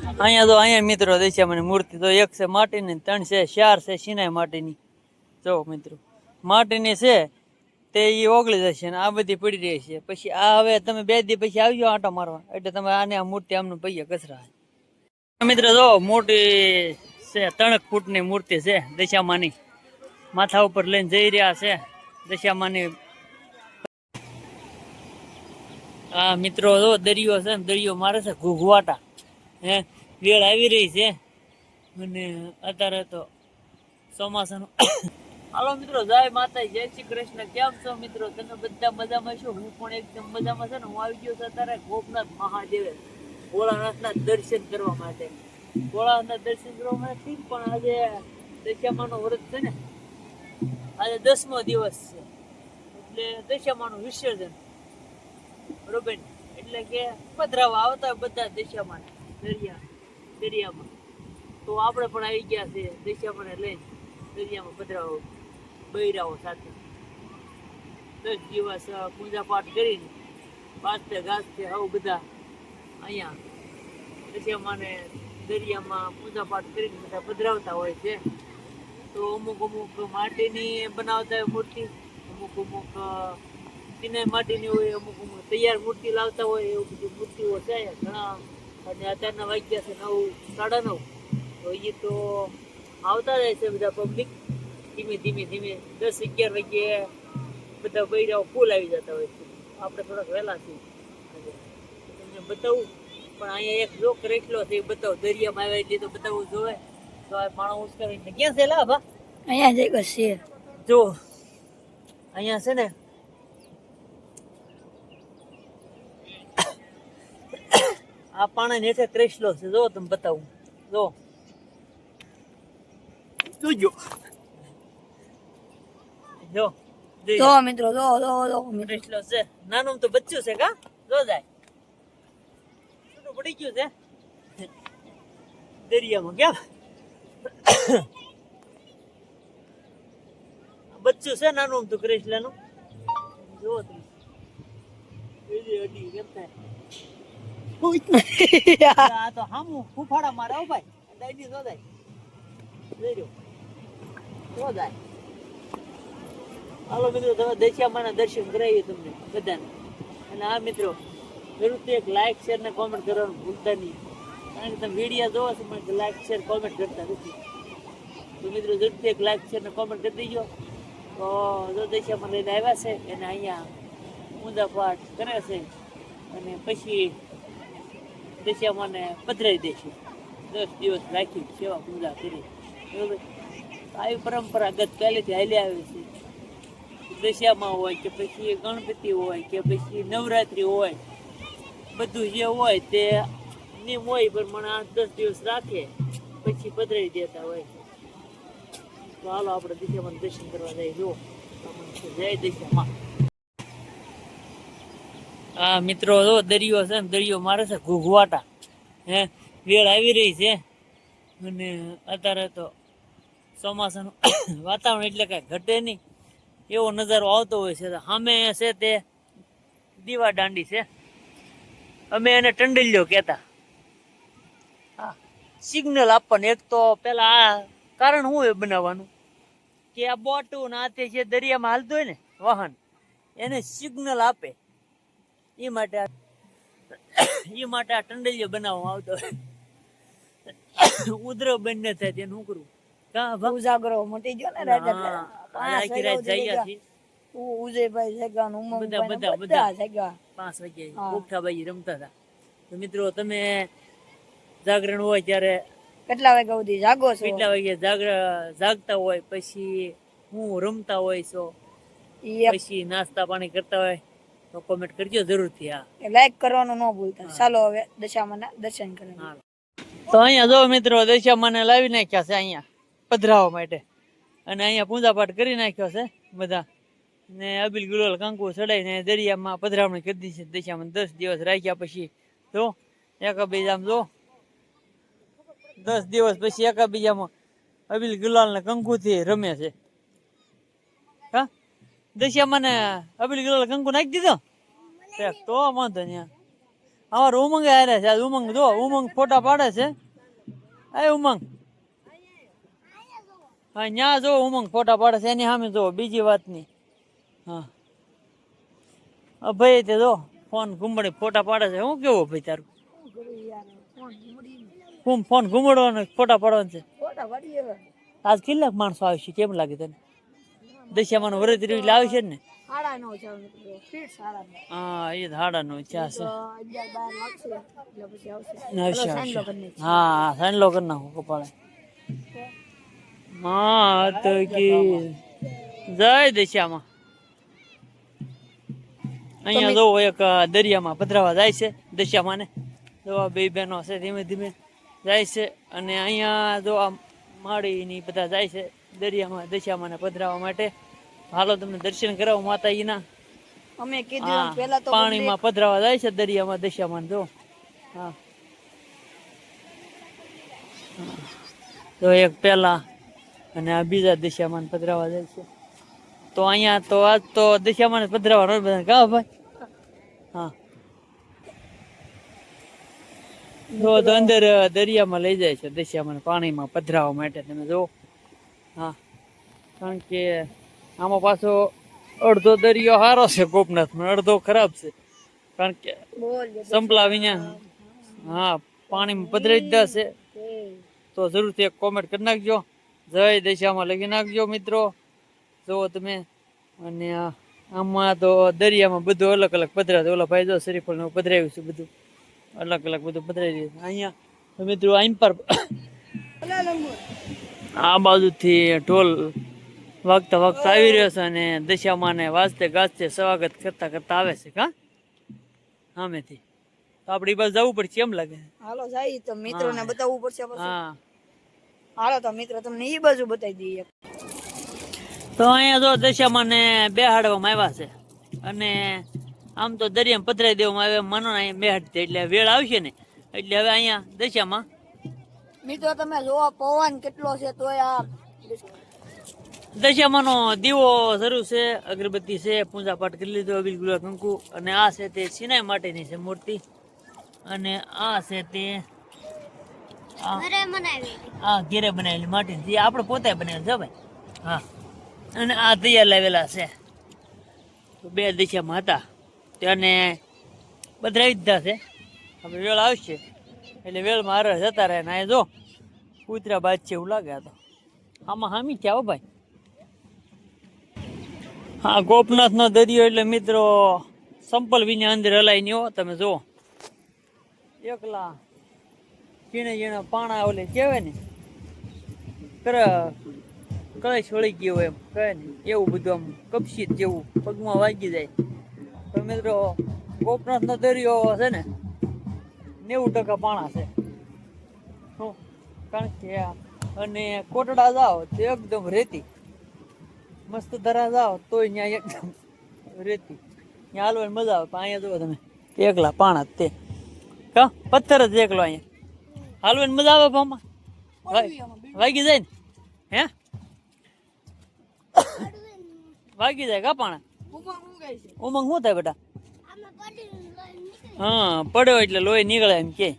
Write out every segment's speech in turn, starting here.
અહીંયા તો અહીંયા મિત્રો દશામાની મૂર્તિ તો એક છે માટીની, 3 છે, 4 છે સિનાઈ માટીની. જો મિત્રો માટીની છે તે એ ઓગળી જશે ને આ બધી પડી રહી છે. પછી આ હવે તમે 2 દી પછી આવજો આંટો મારવા, એટલે તમે આને આ મૂર્તિ આમનું પૈયા કચરા. મિત્રો જો મોટી છે 3 ફૂટની મૂર્તિ છે દશામાની, માથા ઉપર લઈને જઈ રહ્યા છે દશામાની. આ મિત્રો જો દરિયો છે ને, દરિયો મારે છે ઘૂઘવાટા. વેળ આવી રહી છે અને અત્યારે તો ચોમાસાનું. હાલો મિત્રો, જય માતા, જય શ્રી કૃષ્ણ. કેમ છો મિત્રો? તમે બધા મજામાં છો? હું પણ એકદમ મજામાં છે ને. હું આવી ગયો છું અત્યારે ગોપનાથ મહાદેવે ભોળાનાથના દર્શન કરવા માટે. ભોળાનાથના દર્શન કરવા માટે ઠીક, પણ આજે દશામાનો વ્રત છે ને, આજે 10મો દિવસ છે, એટલે દશામાનું વિસર્જન બરોબર. એટલે કે પધરાવા આવતા બધા દશામાન દરિયામાં, તો આપણે પણ આવી ગયા છે દશામાને લઈને દરિયામાં પધરાવા બૈરાઓ સાથે. 10 દિવસ પૂજા પાઠ કરીને પાછતે ઘાસતે આવ બધા અહીંયા દશામાને દરિયામાં પૂજા પાઠ કરીને બધા પધરાવતા હોય છે. તો અમુક માટીની બનાવતા હોય મૂર્તિ, અમુક સિનાઈ માટીની હોય, અમુક તૈયાર મૂર્તિ લાવતા હોય. એવું બધી મૂર્તિઓ છે ઘણા. અને અત્યારના વાગ્યા છે 9, 9:30. તો એ તો આવતા જાય છે બધા પબ્લિક ધીમે ધીમે 10-11 વાગ્યે બધા બૈરાઓ ફૂલ આવી જતા હોય છે. આપણે થોડાક વહેલા છીએ તમને બતાવું, પણ અહીંયા એક જોક રેખલો છે એ બતાવો. દરિયામાં આવ્યા એટલે તો બતાવવું જોવે. તો આ માણસ ઉચકાવીને ક્યાં છે લાભા? અહીંયા જ છે જો, અહીંયા છે ને આ પાણી હેઠે ક્રેસલો છે. જો તમે બતાવું, જો જોજો, જો જો મિત્રો, જો ક્રેસલો છે. નાનું તો બચ્ચું છે કા, જો જાય છૂટું પડી ગયું છે દરિયામાં. કેમ બચ્ચું છે નાનું તો ક્રેસલાનું. જો તમે કેમ થાય આ તો હામું ફૂફાડા મારે. આવ ભાઈ દાઈની જો જાય જો જાય. હાલો મિત્રો, તમે દશામાના દર્શન કરાવીએ તમને બધાને. અને આ મિત્રો જરૂરથી એક લાઈક, શેર ને કોમેન્ટ કરવાનું ભૂલતા નહીં, કારણ કે તમે વિડીયો જોવો છો પણ લાઈક, શેર, કોમેન્ટ કરતા નથી. તો મિત્રો જરૂરથી એક લાઈક, શેર ને કોમેન્ટ કરી દેજો. તો જો દશામાં લઈને આવ્યા છે એને અહીંયા પૂજા પાઠ કરે છે અને પછી દશામાને પધરાવી દેશું. 10 દિવસ રાખી સેવા પૂજા કરી બરોબર. આવી પરંપરાગત પહેલેથી હાલી આવે છે. દશામાં હોય કે પછી ગણપતિ હોય કે પછી નવરાત્રિ હોય, બધું જે હોય તે નિયમ હોય પ્રમાણે 8-10 દિવસ રાખે પછી પધરાવી દેતા હોય. તો હાલો આપણે દશામાનું દર્શન કરવા જઈએ. જો જય દશામાં. હા મિત્રો, જો દરિયો છે ને, દરિયો મારે છે ઘૂઘવાટા. વેળ આવી રહી છે અને અત્યારે તો ચોમાસાનું વાતાવરણ એટલે કાંઈ ઘટે નહીં એવો નજારો આવતો હોય છે. સામે છે તે દીવા દાંડી છે, અમે એને ટંડલિયો કહેતા. હા, સિગ્નલ આપવાનું. એક તો પેલા આ કારણ શું હોય બનાવવાનું કે આ બોટું ને આ તે જે દરિયામાં હાલતું હોય ને વાહન, એને સિગ્નલ આપે. એ માટે આ ટંડલિયો બનાવવામાં આવતો હોય. ઉધરો બંધ ન થાય તેનું શું કરવું? ઉજાગરો મટી ગયો ને આખી રાત જગ્યા છે. ઉજયભાઈ જગ્યા નું બધા જગ્યા 5 વાગ્યે કોઠાબાઈ રમતા હતા. તો મિત્રો તમે જાગરણ હોય ત્યારે કેટલા વાગ્યા સુધી જાગો છો? કેટલા વાગે જાગતા હોય, પછી હું રમતા હોય છો, પછી નાસ્તા પાણી કરતા હોય તો કોમેન્ટ કરજો જરૂરથી. હા, લાઈક કરવાનું ન ભૂલતા. ચાલો હવે દશામાના દર્શન કરવા. તો અહીંયા જો મિત્રો દશામાને લાવી નાખ્યા છે અહીંયા પધરાવા માટે, અને અહીંયા પૂજા પાઠ કરી નાખ્યો છે બધા ને અબીલ ગુલાલ કંકુ ચડાવીને દરિયામાં પધરામણી કરી દીધી છે દશામાં. 10 દિવસ રાખ્યા પછી જો એકાબીજામાં જો 10 દિવસ પછી એકાબીજામાં અબીલ ગુલાલ ને કંકુથી રમે છે. હા, દશામાને અબીલ ગુલાલ કંકુ નાખી દીધો તો વાંધો નહીં. અમારો ઉમંગ હારે છે આજ ઉમંગ જો ઉમંગ ફોટા પાડે છે એ ઉમંગ હા ન્યા જો ઉમંગ ફોટા પાડે છે એની સામે જો બીજી વાત નહીં હા ભાઈ તે જો ફોન ઘુમડી ફોટા પાડે છે શું કેવું ભાઈ તારું ફોન ઘુમડવાનો ફોટા પાડવાનું છે આજ કેટલાક માણસો આવશે કેમ લાગે તને દશિયામાં વરદ એટલે આવશે ને હા એ હાડાનો ઈચ્છા છે હા સાંડલો કરી નાખો કપાળે માત કી જય દશિયામાં અહીંયા જો એક દરિયામાં પધરાવા જાય છે દશિયામાં ને જો બે બહેનો છે ધીમે ધીમે જાય છે અને અહીંયા જો આ માળીની બધા જાય છે દરિયામાં દશિયામાં ને પધરાવા માટે હાલો તમને દર્શન કરાવો માતાજીના અમે કીધું પહેલા તો પાણીમાં પધરાવા જાય છે દરિયામાં દશિયામાં જો હા તો એક પેલા અને આ બીજા દશિયામાં પધરાવા જાય છે તો અહીંયા તો આજ તો દશિયામાં પધરાવા બધા કા ભાઈ હા તો અંદર દરિયામાં લઈ જાય છે દશિયામાં પાણીમાં પધરાવા માટે તમે જો હા કારણ કે આમાં પાછો અડધો દરિયો સારો છે ગોપનાથમાં અડધો ખરાબ છે કારણ કે સંપલા વિના હા પાણીમાં પધરાઈ જ જશે તો જરૂરથી એક કોમેન્ટ કરી નાખજો જય દશિયામાં લખી નાખજો મિત્રો જુઓ તમે અને આમાં તો દરિયામાં બધું અલગ અલગ પધરાવે ઓલા ભાઈ જો શરીફળ પધરાવ્યું છે બધું અલગ અલગ બધું પધરાવી રહ્યું છે અહીંયા તો મિત્રો આઈમ પર આ બાજુથી ઢોલ વાગતા વાગતા આવી રહ્યો છે અને દશિયામાને વાજતે ગાજતે સ્વાગત કરતા કરતા આવે છે કા સામેથી તો આપણે એ બાજુ જવું પડશે એમ લાગે હાલો જાય તો મિત્રોને બતાવવું પડશે હા હાલો તો મિત્રો તમને એ બાજુ બતાવી દઈએ તો અહીંયા જો દશિયામાને બેહાડવામાં આવ્યા છે અને આમ તો દરિયામાં પધરાઈ દેવામાં આવે માનો ને અહીંયા બેહાડતી એટલે વેળ આવશે ને એટલે હવે અહીંયા દશિયામાં મિત્રો તમે જોવો પવન કેટલો છે તો યાર દશિયામાનો દીવો શરૂ છે અગરબત્તી છે પૂજા પાઠ કરી લીધો અબીલ ગુલાલ કંકુ અને આ છે તે સિનાઈ માટેની છે મૂર્તિ અને આ છે તે હા ઘેરે બનાવેલી માટીની જે આપણે પોતે બનાવેલી છે ભાઈ હા અને આ તૈયાર લાવેલા છે તો બે દશિયામાં હતા તેને બદલાવી દીધા છે હવે વેળ આવશે એટલે વેળમાં હારે જતા રહે ને આ જો કૂતરા બાદ છે એવું લાગે તો આમાં હામી છે હો ભાઈ હા ગોપનાથનો દરિયો એટલે મિત્રો સંપલ વિના અંદર હલાય નહીં હો તમે જુઓ એકલા ઝીણે ઝીણા પાણા ઓલે કહેવાય ને કળશ વળી ગયો એમ કહે ને એવું બધું આમ કપશીત જેવું પગમાં વાગી જાય તો મિત્રો ગોપનાથનો દરિયો છે ને 90% પાણા છે કારણ કે અને કોટડા જાઓ તો એકદમ રેતી મસ્ત ધરા જાઓ તોય ત્યાં એકદમ રેતી ત્યાં હાલવાની મજા આવે પણ અહીંયા જુઓ તમે એકલા પાણા તે કા પથ્થર જ એકલો અહીંયા હાલવાની મજા આવે પામાં વાગી જાય ને હે વાગી જાય કા પાણા ઉમંગ શું થાય બેટા હા પડ્યો એટલે લોહી નીકળે એમ કે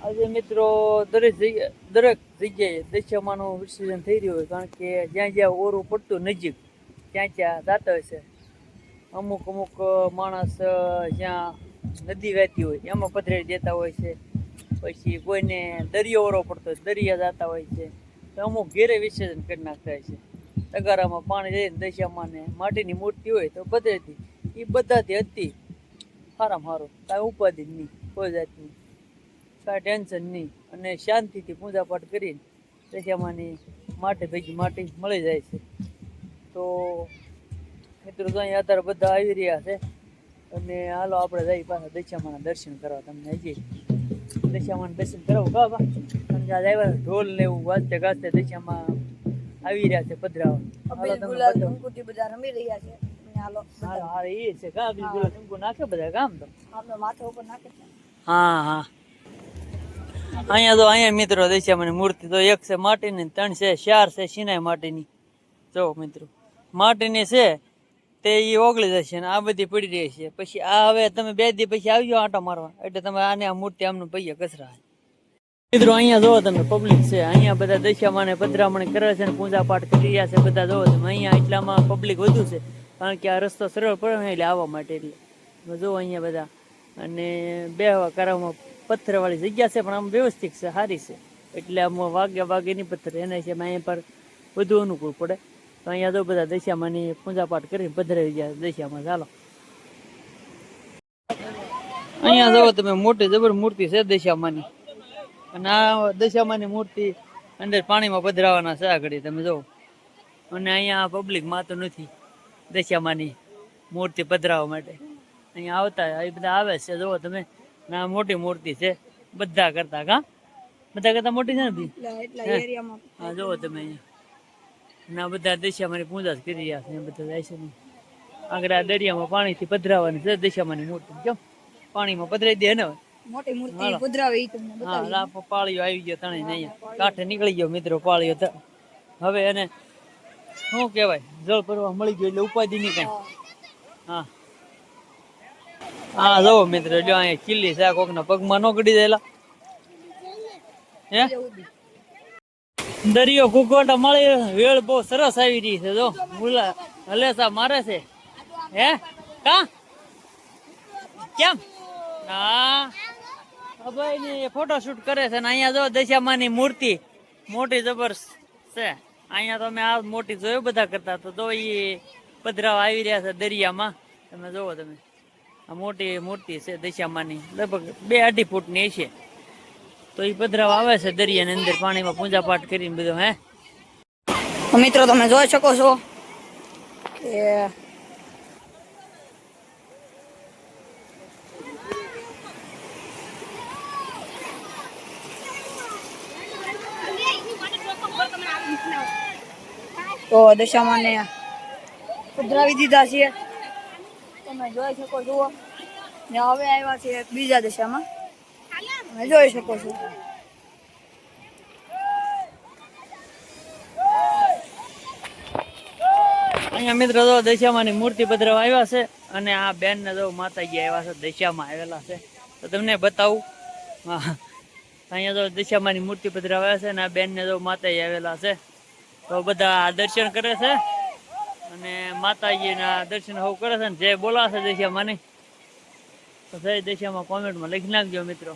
આજે મિત્રો દરેક જગ્યાએ દશિયામાનું વિસર્જન થઈ રહ્યું હોય કારણ કે જ્યાં જ્યાં ઓરું પડતું નજીક ત્યાં ત્યાં જાતા હોય છે અમુક અમુક માણસ જ્યાં નદી વહેતી હોય એમાં પધરાવી દેતા હોય છે પછી કોઈને દરિયો ઓરો પડતો હોય દરિયા જતા હોય છે તો અમુક ઘેરે વિસર્જન કરી નાખતા હોય છે તગારામાં પાણી જઈને દશિયામાને માટીની મૂર્તિ હોય તો પધરાતી એ બધાથી હતી સારામાં સારું કાંઈ ઉપાધિ નહીં કોઈ જાતની કાંઈ ટેન્શન નહીં અને શાંતિથી પૂજા પાઠ કરીને દશિયામાની માટી ભેગી માટી મળી જાય છે તો મિત્રો તો અહીંયા અત્યારે બધા આવી રહ્યા છે અને હાલો આપણે જઈ પાછા દશિયામાના દર્શન કરવા તમને હજી દશિયામાના દર્શન કરાવું કા બા કારણ કે આજે આવ્યા ઢોલ ને એવું વાજતે ગાજતે દશિયામાં આવી રહ્યા છે પધરાવા બધા રમી રહ્યા છે હાલો હા એ છે કા બિલકુલ ટંકુ નાખે બધા કામ તો આપણે માથા ઉપર નાખે હા હા અહીંયા તો અહીંયા મિત્રો દશિયામાની મૂર્તિ તો એક છે માટીની 3 છે 4 છે સિનાઈ માટીની જો મિત્રો માટીની છે તે એ ઓગળી જશે ને આ બધી પડી રહી છે. પછી આ હવે તમે 2 દી પછી આવજો આંટો મારવા, એટલે તમે આને આ મૂર્તિ આમનું પૈયા કચરા. મિત્રો અહીંયા જોવો તમે પબ્લિક છે, અહીંયા બધા દશામાને પધરામણી કરે છે ને પૂજા પાઠ કરી રહ્યા છે બધા. જોવો તમે અહીંયા એટલામાં પબ્લિક વધુ છે, કારણ કે આ રસ્તો સરળ પડે ને એટલે આવવા માટે. એટલે જો અહીંયા બધા અને બેહવા કરવામાં પથ્થરવાળી જગ્યા છે, પણ આમ વ્યવસ્થિત છે, સારી છે. એટલે આમ વાગે નહીં પથ્થર, એના છે અહીંયા પર વધુ અનુકૂળ પડે. તો અહીંયા જો બધા દશામાની પૂજા પાઠ કરીને પધરાવી ગયા દશામાં. ચાલો અહીંયા જો તમે મોટી જબર મૂર્તિ છે દશામાની, અને આ દશામાની મૂર્તિ અંદર પાણીમાં પધરાવાના છે આગળ તમે જો. અને અહીંયા પબ્લિક માતો નથી દશામાની મૂર્તિ પધરાવવા માટે. અહીંયા આવતા એ બધા આવે છે, જુઓ તમે. ના મોટી મૂર્તિ છે બધા કરતા. બધા કરતા મોટી છે ને ભાઈ? હા જુઓ તમે અહીંયા ના બધા દશામાની પૂજા જ કરી રહ્યા છે બધા જાય છે. આગળ આ દરિયામાં પાણીથી પધરાવાની છે દશામાની મૂર્તિ. કેમ પાણીમાં પધરાઈ દે ને મોટી મૂર્તિ પધરાવે ઈ તમને બતાવી. હા પાળીઓ આવી ગયો તણે અહીંયા કાંઠે નીકળી ગયો મિત્રો પાળીઓ. હવે એને શું કહેવાય, જળ ભરવા મળી ગયો એટલે ઉપાધિ નહીં કઈ. હા હા જો મિત્રો, જો અહીંયા કિલ્લી છે, કોકના પગમાં નો ગડી જાયેલા હે. દરિયો કુકવાટા મળી, વેળ બહુ સરસ આવી રહી છે. જો મુલા હલેસા મારે છે હે કા કેમ? હા ભાઈ ને ફોટોશૂટ કરે છે ને અહીંયા જો દશામાની મૂર્તિ મોટી જબર છે. અહીંયા તમે આ મોટી જોયું બધા કરતા, તો એ પધરાવા આવી રહ્યા છે દરિયામાં. તમે જોવો તમે આ મોટી મૂર્તિ છે દશામાની, લગભગ 2-2.5 ફૂટની છે. તો એ પધરાવા આવે છે દરિયાની અંદર પાણીમાં પૂજા પાઠ કરીને બધું. હે મિત્રો તમે જોઈ શકો છો કે તો દશામાને પધરાવી દીધા છે, તમે જોઈ શકો છો. ને હવે આવ્યા છે બીજા દશામાં, તમે જોઈ શકો છો. અહીંયા મિત્રો જો દશામાની મૂર્તિ પધરાવા આવ્યા છે, અને આ બેન ને જો માતાજી આવ્યા છે દશામાં આવેલા છે, તો તમને બતાવું. હા અહીંયા જો દશામાની મૂર્તિ પધરાવા આવ્યા છે, અને આ બેન ને જો માતાજી આવેલા છે. તો બધા દર્શન કરે છે, અને માતાજીના દર્શન હવ કરે છે ને જે બોલાશે દશામાની, તો જય દશામાં કોમેન્ટમાં લખી નાખજો મિત્રો.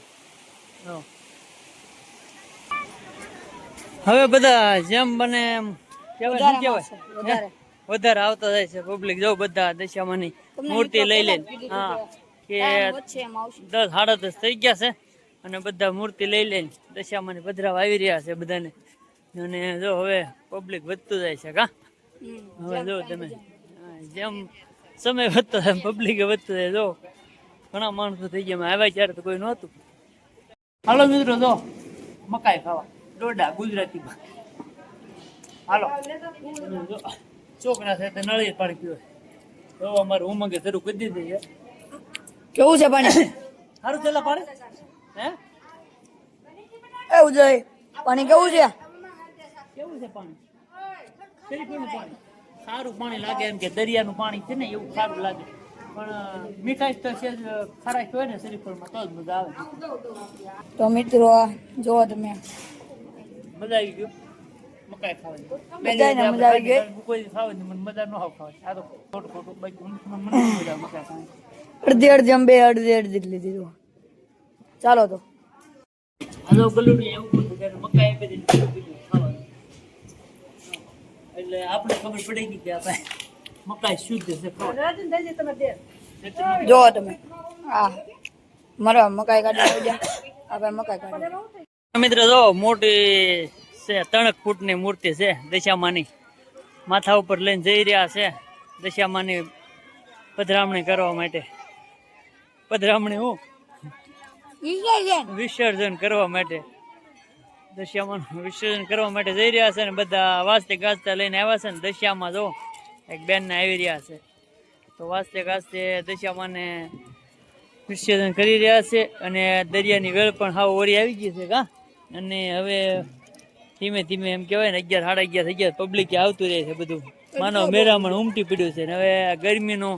હવે બધા જેમ બને એમ કહેવાય વધારે આવતા જાય છે પબ્લિક. જો બધા દશામાની મૂર્તિ લઈ લે. હા કે 10-10:30 થઈ ગયા છે, અને બધા મૂર્તિ લઈ લઈને દશામાની પધરાવા આવી રહ્યા છે બધાને. અને જો હવે પબ્લિક વધતું જાય છે. હવે જો તમે જેમ સમય વધતો જાય પબ્લિક વધતું જાય. જો ઘણા માણસો થઈ ગયા, આવ્યા ત્યારે તો કોઈ નહોતું. હાલો મિત્રો જો મકાઈ ખાવા ડોડા ગુજરાતીમાં. હાલો છોકરા છે તે નળી પાણી પીવે. તો અમારે ઉમંગે શરૂ કરી દીધી છે. કેવું છે પાણી? સારું છે પાણી હે એવું જોઈએ પાણી કેવું છે? કેવું છે પાણી? શરીફળનું પાણી સારું પાણી લાગે, એમ કે દરિયાનું પાણી છે ને એવું સારું લાગે. પણ મીઠાઈ તો છે ખરાશ હોય ને શરીફળમાં તો જ મજા આવે. તો મિત્રો જો તમે મજા આવી ગયું મકાઈ ખાવાની. બધાને મજા આવી ગઈ. કોઈ ખાવાની મને મજા ન આવે ખાવાની. આ તો ખોટું બાકી મને મજા મકાઈ ખાવાની. અડધી અંબે અડધી લીધી. ચાલો તો હાલો ગલુડી એવું બધું ત્યારે મકાઈ આપી દીધી ખાવાનું. એટલે આપણે ખબર પડી ગઈ કે આપણે મકાઈ શુદ્ધ છે. જો તમે હા મારા મકાઈ કાઢી આપણે મકાઈ કાઢી. મિત્ર જો મોટી છે 3 ફૂટની મૂર્તિ છે દશામાની, માથા ઉપર લઈને જઈ રહ્યા છે દશામાની પધરામણી કરવા માટે. પધરામણી હું વિસર્જન કરવા માટે, દશામાનું વિસર્જન કરવા માટે જઈ રહ્યા છે. ને બધા વાજતે ગાજતા લઈને આવ્યા છે ને દશામાં જો એક બેન ને આવી રહ્યા છે. તો વાજતે ગાજતે દશામાને વિસર્જન કરી રહ્યા છે. અને દરિયાની વેળ પણ હાવ ઓરી આવી ગઈ છે. અને હવે ધીમે ધીમે એમ કહેવાય ને 11-11:30 થઈ ગયા, પબ્લિક આવતું રહે છે બધું. માનવ મેરામણ ઉમટી પડ્યું છે ને હવે ગરમીનું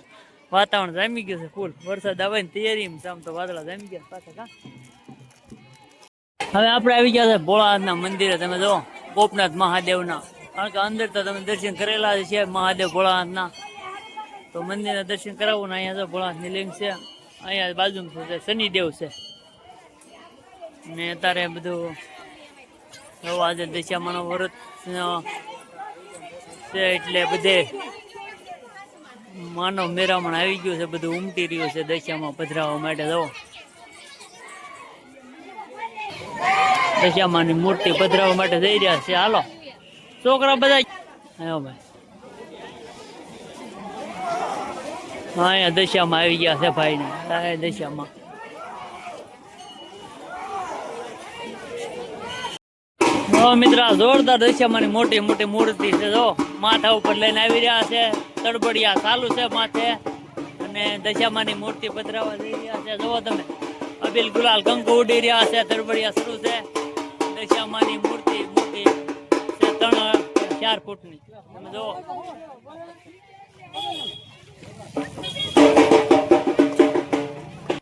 વાતાવરણ જામી ગયું છે ફૂલ. વરસાદ આવે ને તૈયારી આમ તો વાદળા જામી ગયા પાછા કા. હવે આપણે આવી ગયા છે ભોળાનાથના મંદિરે. તમે જો ગોપનાથ મહાદેવના, કારણ કે અંદર તો તમે દર્શન કરેલા છે મહાદેવ ભોળાનાથના, તો મંદિરના દર્શન કરાવવું ને અહીંયા તો ભોળાનાથની લિંગ છે. અહીંયા બાજુમાં છે શનિદેવ છે ને અત્યારે બધું આજે દશામાનો વ્રત છે એટલે બધે માનવ મેરામણ આવી ગયું છે, બધું ઉમટી રહ્યું છે દશામાં પધરાવવા માટે. જો દશામાની મૂર્તિ પધરાવવા માટે જઈ રહ્યા છે. હાલો છોકરા બધા આવ્યો ભાઈ. હા અહીંયા દશામાં આવી ગયા છે ભાઈ ને દશામાં. મિત્ર જોરદાર દશામાની મોટી મોટી મૂર્તિ છે. જો માથા ઉપર લઈને આવી રહ્યા છે, તડબડિયા ચાલુ છે માથે, અને દશામાની મૂર્તિ પધરાવા જઈ રહ્યા છે. જોવો તમે અબીલ ગુલાલ કંકુ ઉડી રહ્યા છે, તડબડિયા શરૂ છે. દશામાની મૂર્તિ મોટી છે, 3-4 ફૂટની. તમે જોવો